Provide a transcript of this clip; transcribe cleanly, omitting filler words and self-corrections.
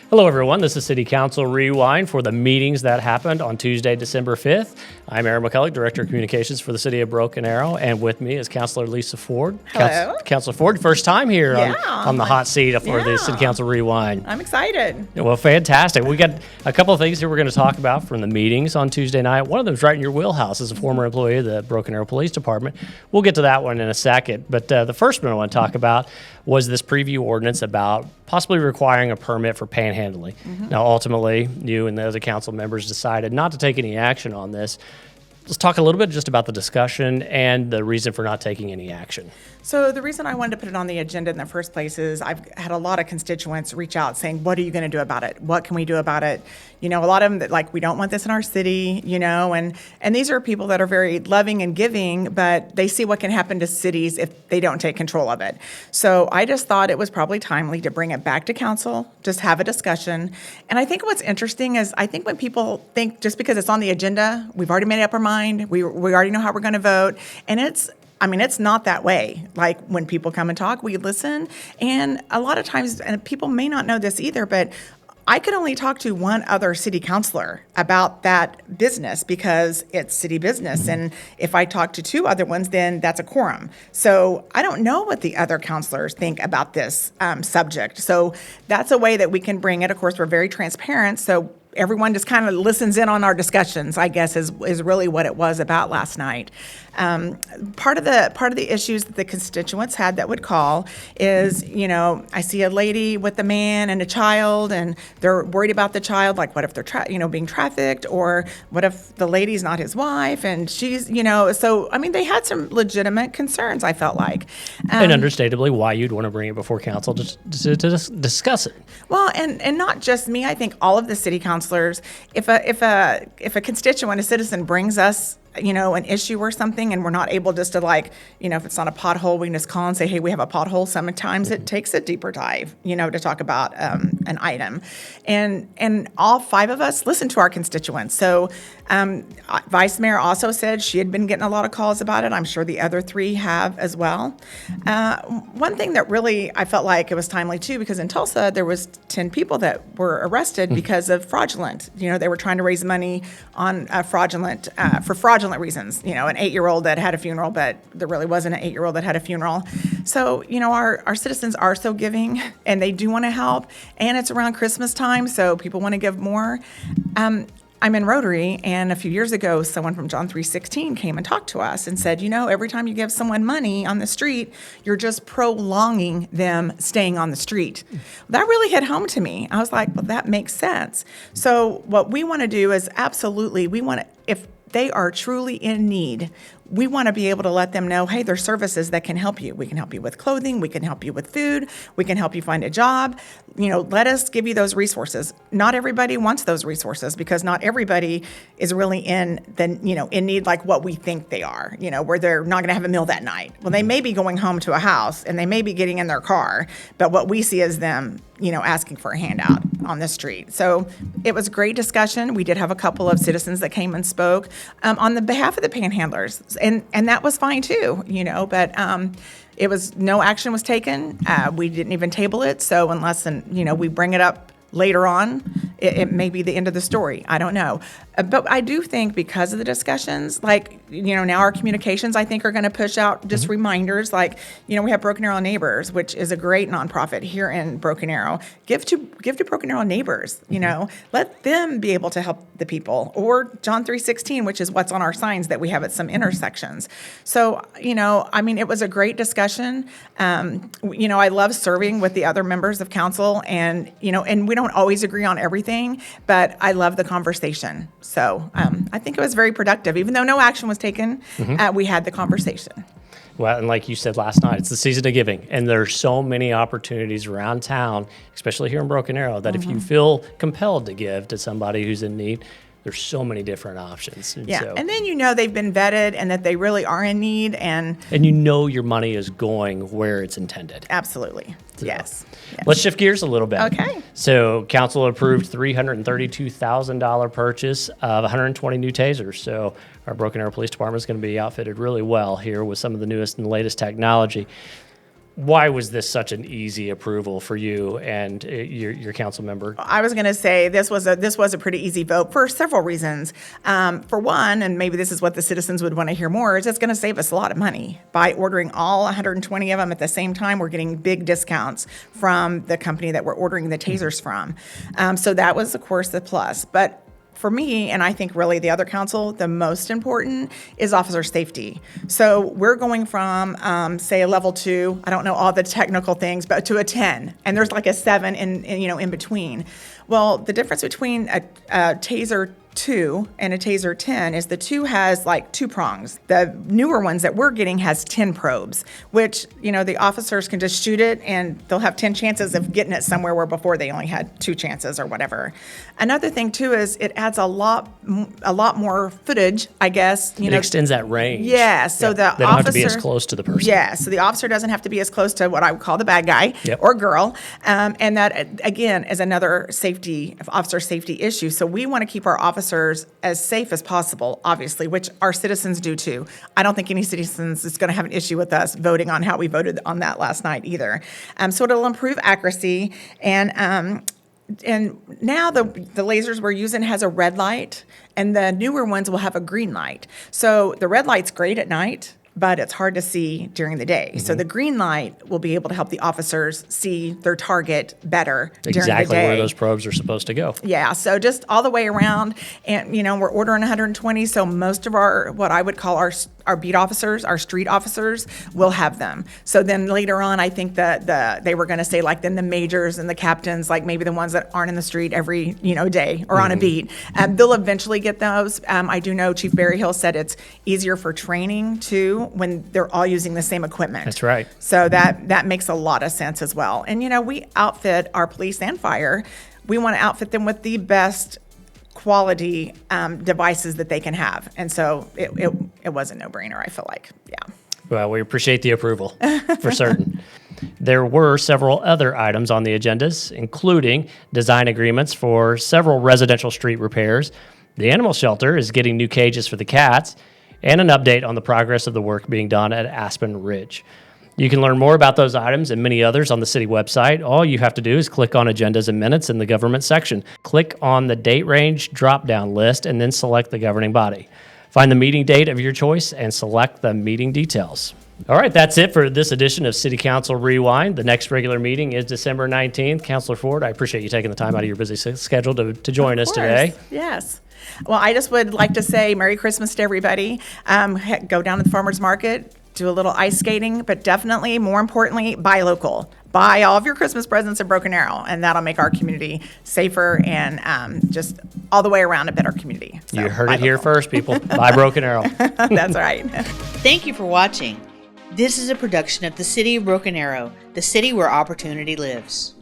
Hello, everyone. This is City Council Rewind for the meetings that happened on Tuesday, December 5th. I'm Aaron McCulloch, Director of Communications for the City of Broken Arrow, and with me is Councilor Lisa Ford. Hello. Councilor Ford, first time here on the hot seat for the City Council Rewind. I'm excited. Well, fantastic. We got a couple of things that we're going to talk about from the meetings on Tuesday night. One of them is right in your wheelhouse as a former employee of the Broken Arrow Police Department. We'll get to that one in a second. But the first one I want to talk about was this preview ordinance about possibly requiring a permit for panhandling. Now, ultimately, you and the other council members decided not to take any action on this. Let's talk a little bit just about the discussion and the reason for not taking any action. So the reason I wanted to put it on the agenda in the first place is I've had a lot of constituents reach out saying, what are you going to do about it? What can we do about it? You know, a lot of them that like, we don't want this in our city, you know, and these are people that are very loving and giving, but they see what can happen to cities if they don't take control of it. So I just thought it was probably timely to bring it back to council, just have a discussion. And I think what's interesting is I think when people think just because it's on the agenda, we've already made up our mind, we already know how we're going to vote, and it's not that way. Like when people come and talk, we listen. And a lot of times, and people may not know this either, but I could only talk to one other city councilor about that business because it's city business. And if I talk to two other ones, then that's a quorum. So I don't know what the other councilors think about this subject. So that's a way that we can bring it. Of course, we're very transparent. So everyone just kind of listens in on our discussions, I guess, is really what it was about last night. Part of the issues that the constituents had that would call is, you know, I see a lady with a man and a child, and they're worried about the child. Like, what if they're being trafficked, or what if the lady's not his wife and she's, you know? So I mean, they had some legitimate concerns, I felt like, and understandably, why you'd want to bring it before council to discuss it. Well, and not just me. I think all of the city councilors, if a constituent, a citizen brings us, you know, an issue or something, and we're not able just to, like, you know, if it's not a pothole, we can just call and say, hey, we have a pothole. Sometimes it takes a deeper dive, you know, to talk about an item. And all five of us listen to our constituents. So Vice Mayor also said she had been getting a lot of calls about it. I'm sure the other three have as well. One thing that really I felt like it was timely too, because in Tulsa there was 10 people that were arrested because of fraudulent. You know, they were trying to raise money on fraudulent reasons. You know, an 8-year-old that had a funeral, but there really wasn't an 8-year-old that had a funeral. So, you know, our citizens are so giving, and they do want to help. And it's around Christmas time, so people want to give more. I'm in Rotary, and a few years ago, someone from John 3:16 came and talked to us and said, you know, every time you give someone money on the street, you're just prolonging them staying on the street. That really hit home to me. I was like, well, that makes sense. So what we want to do is absolutely, if they are truly in need, we want to be able to let them know, hey, there's services that can help you. We can help you with clothing. We can help you with food. We can help you find a job. You know, let us give you those resources. Not everybody wants those resources because not everybody is really in need like what we think they are, you know, where they're not going to have a meal that night. Well, they may be going home to a house and they may be getting in their car, but what we see is them, you know, asking for a handout on the street. So it was a great discussion. We did have a couple of citizens that came and spoke on the behalf of the panhandlers. And that was fine too, you know, but it was no action was taken. We didn't even table it. So unless, we bring it up later on, it may be the end of the story. I don't know. But I do think because of the discussions, like, you know, now our communications, I think, are going to push out just reminders. Like, you know, we have Broken Arrow Neighbors, which is a great nonprofit here in Broken Arrow. Give to Broken Arrow Neighbors, you know. Let them be able to help the people. Or John 3:16, which is what's on our signs that we have at some intersections. So, you know, I mean, it was a great discussion. You know, I love serving with the other members of council, and, you know, and we don't always agree on everything, but I love the conversation. So I think it was very productive. Even though no action was taken, we had the conversation. Well, and like you said last night, it's the season of giving, and there's so many opportunities around town, especially here in Broken Arrow, that if you feel compelled to give to somebody who's in need, there's so many different options. And and then, you know, they've been vetted and that they really are in need. And you know your money is going where it's intended. Absolutely. So, yes. Let's shift gears a little bit. Okay. So council approved $332,000 purchase of 120 new tasers. So our Broken Arrow Police Department is going to be outfitted really well here with some of the newest and latest technology. why was this such an easy approval for you and your council member? I was going to say this was a pretty easy vote for several reasons. For one, and maybe this is what the citizens would want to hear more, is it's going to save us a lot of money. By ordering all 120 of them at the same time, we're getting big discounts from the company that we're ordering the tasers from. So that was, of course, the plus. But for me, and I think really the other council, the most important is officer safety. So we're going from, say, a level 2, I don't know all the technical things, but to a 10, and there's like a 7 in between. Well, the difference between a Taser 2 and a Taser 10 is the 2 has like 2 prongs. The newer ones that we're getting has 10 probes, which, the officers can just shoot it and they'll have 10 chances of getting it somewhere where before they only had 2 chances or whatever. Another thing too is it adds a lot more footage, I guess. It extends that range. Yeah, so the they don't officer have to be as close to the person. Yeah, so the officer doesn't have to be as close to what I would call the bad guy or girl, and that again is another officer safety issue. So we want to keep our officers as safe as possible, obviously, which our citizens do too. I don't think any citizens is going to have an issue with us voting on how we voted on that last night either. So it'll improve accuracy, and now the lasers we're using has a red light, and the newer ones will have a green light. So the red light's great at night, but it's hard to see during the day. So the green light will be able to help the officers see their target better during the day. Exactly where those probes are supposed to go. Yeah, so just all the way around, and we're ordering 120, so most of our, what I would call our beat officers, our street officers, will have them. So then later on, I think that they were going to say like then the majors and the captains, like maybe the ones that aren't in the street every day or on a beat, they'll eventually get those. I do know Chief Berryhill said it's easier for training too when they're all using the same equipment. That's right. So that makes a lot of sense as well. And we outfit our police and fire. We want to outfit them with the best quality devices that they can have. And so it was a no-brainer, I feel like. Yeah. Well, we appreciate the approval for certain. There were several other items on the agendas, including design agreements for several residential street repairs. The animal shelter is getting new cages for the cats, and an update on the progress of the work being done at Aspen Ridge. You can learn more about those items and many others on the city website. All you have to do is click on Agendas and Minutes in the Government section. Click on the date range drop-down list and then select the governing body. Find the meeting date of your choice and select the meeting details. All right, that's it for this edition of City Council Rewind. The next regular meeting is December 19th. Councilor Ford, I appreciate you taking the time out of your busy schedule to join us today. Yes. Well, I just would like to say Merry Christmas to everybody. Go down to the farmer's market, do a little ice skating, but definitely, more importantly, buy local. Buy all of your Christmas presents at Broken Arrow, and that'll make our community safer and just all the way around a better community. So, you heard it here first, people. Buy Broken Arrow. That's right. Thank you for watching. This is a production of the City of Broken Arrow, the city where opportunity lives.